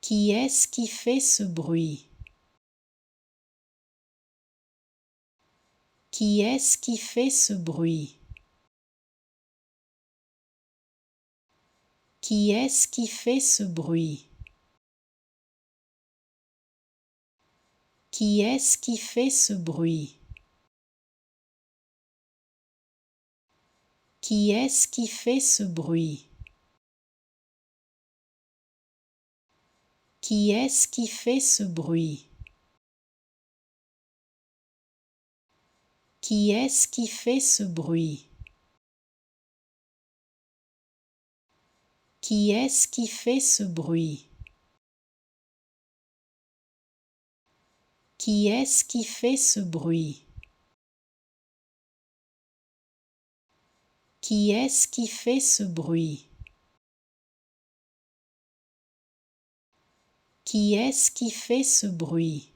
Qui est-ce qui fait ce bruit? Qui est-ce qui fait ce bruit? Qui est-ce qui fait ce bruit? Qui est-ce qui fait ce bruit? Qui est-ce qui fait ce bruit? Qui est-ce qui fait ce bruit? Qui est-ce qui fait ce bruit? Qui est-ce qui fait ce bruit? Qui est-ce qui fait ce bruit? Qui est-ce qui fait ce bruit? Qui est-ce qui fait ce bruit?